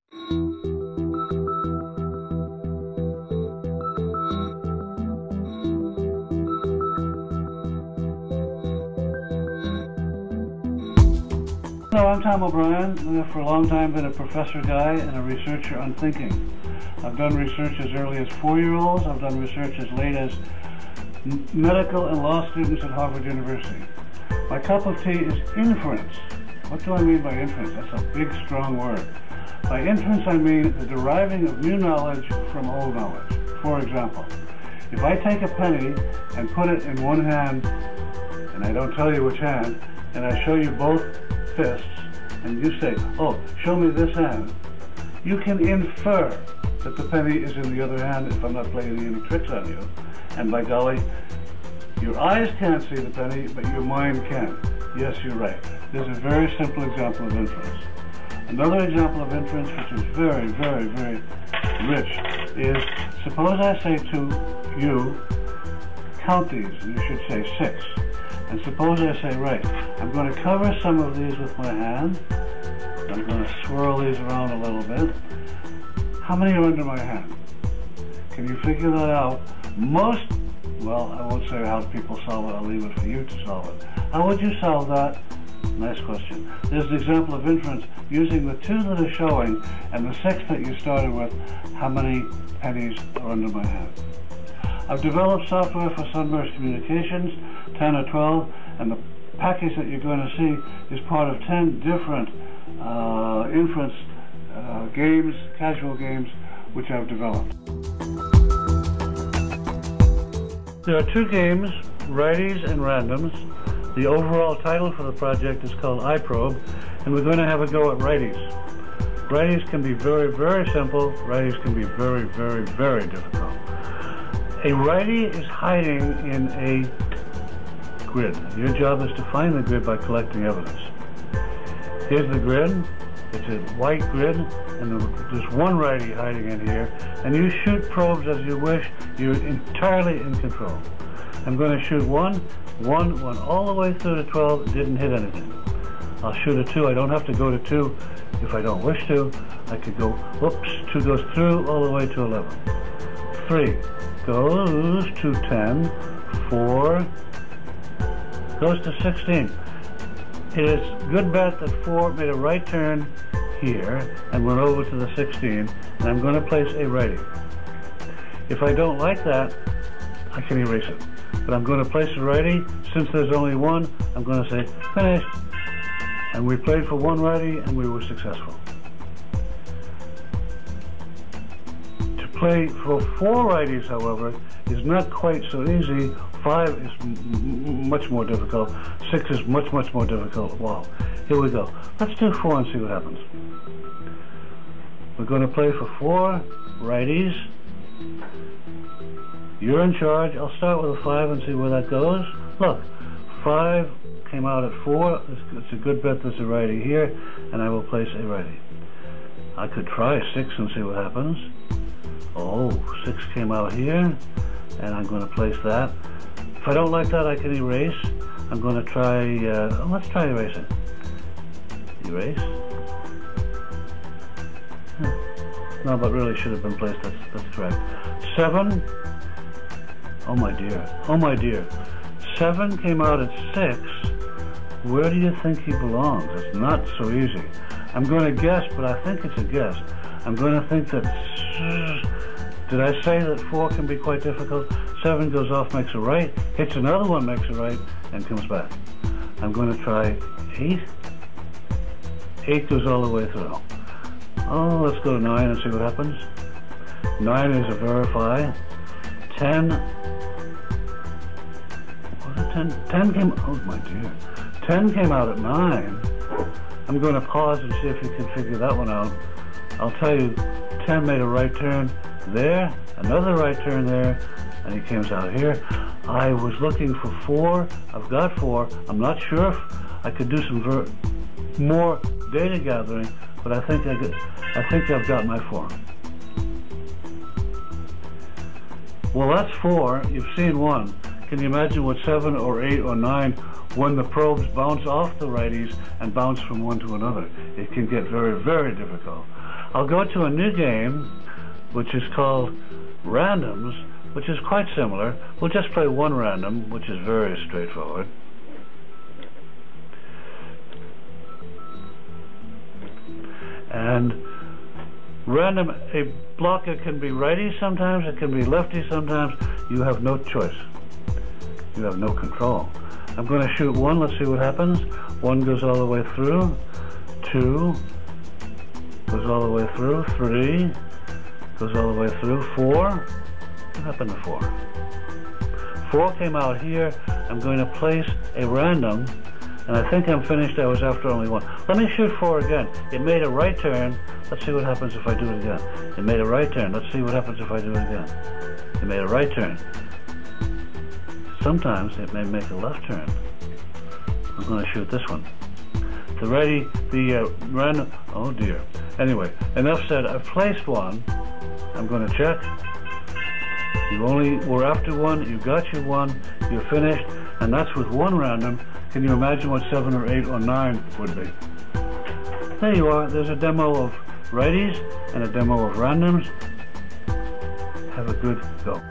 Hello, I'm Tom O'Brien. I've for a long time been a professor guy and a researcher on thinking. I've done research as early as 4-year-olds. I've done research as late as medical and law students at Harvard University. My cup of tea is inference. What do I mean by inference? That's a big, strong word. By inference, I mean the deriving of new knowledge from old knowledge. For example, if I take a penny and put it in one hand, and I don't tell you which hand, and I show you both fists, and you say, oh, show me this hand, you can infer that the penny is in the other hand if I'm not playing any tricks on you. And by golly, your eyes can't see the penny, but your mind can. Yes, you're right. There's a very simple example of inference. Another example of inference, which is very, very, very rich, is suppose I say to you, count these, and you should say 6. And suppose I say, right, I'm going to cover some of these with my hand. I'm going to swirl these around a little bit. How many are under my hand? Can you figure that out? Most, well, I won't say how people solve it. I'll leave it for you to solve it. How would you solve that? Nice question. There's an example of inference using the 2 that are showing and the 6 that you started with. How many pennies are under my hand? I've developed software for Sunburst Communications, 10 or 12, and the package that you're going to see is part of 10 different inference games, casual games, which I've developed. There are 2 games, righties and randoms. The overall title for the project is called iProbe, and we're going to have a go at righties. Righties can be very, very simple. Righties can be very, very, very difficult. A righty is hiding in a grid. Your job is to find the grid by collecting evidence. Here's the grid. It's a white grid, and there's one righty hiding in here, and you shoot probes as you wish. You're entirely in control. I'm going to shoot one all the way through to 12. It didn't hit anything. I'll shoot a 2. I don't have to go to 2 if I don't wish to. I could go, whoops, 2 goes through all the way to 11. 3 goes to 10. 4 goes to 16. It is a good bet that 4 made a right turn here and went over to the 16, and I'm going to place a righty. If I don't like that, I can erase it. But I'm going to place a righty. Since there's only one, I'm going to say, finished. And we played for one righty, and we were successful. To play for 4 righties, however, is not quite so easy. 5 is much more difficult. 6 is much, much more difficult. Wow. Here we go. Let's do 4 and see what happens. We're going to play for 4 righties. You're in charge. I'll start with a 5 and see where that goes. Look, 5 came out at 4. It's a good bet there's a righty here, and I will place a righty. I could try 6 and see what happens. Oh, 6 came out here, and I'm going to place that. If I don't like that, I can erase. I'm going to try, let's try erasing. Erase. No, but really should have been placed. That's correct. 7. Oh my dear. Oh my dear. 7 came out at 6. Where do you think he belongs? It's not so easy. I'm going to guess, but I think it's a guess. I'm going to think that... Did I say that 4 can be quite difficult? 7 goes off, makes a right, hits another one, makes a right, and comes back. I'm going to try 8. 8 goes all the way through. Oh, let's go to 9 and see what happens. 9 is a verify. 10. Was it 10? 10 came, oh my dear. 10 came out at 9. I'm going to pause and see if you can figure that one out. I'll tell you, 10 made a right turn there, another right turn there, and he comes out here. I was looking for 4. I've got 4. I'm not sure if I could do some more data gathering, but I think I've got my 4. Well, that's 4. You've seen 1. Can you imagine what 7 or 8 or 9 when the probes bounce off the righties and bounce from one to another? It can get very, very difficult. I'll go to a new game, which is called Randoms, which is quite similar. We'll just play one random, which is very straightforward. And random, a blocker can be righty sometimes, it can be lefty sometimes. You have no choice. You have no control. I'm going to shoot one, let's see what happens. One goes all the way through. Two goes all the way through. Three goes all the way through. Four, what happened to four? Four came out here. I'm going to place a random, and I think I'm finished. I was after only one. Let me shoot four again. It made a right turn. Let's see what happens if I do it again. It made a right turn. Let's see what happens if I do it again. It made a right turn. Sometimes it may make a left turn. I'm going to shoot this one. The righty, the random, oh dear. Anyway, enough said. I've placed one. I'm going to check. You only were after one, you got your one, you're finished, and that's with one random. Can you imagine what 7 or 8 or 9 would be? There you are. There's a demo of righties and a demo of randoms. Have a good go.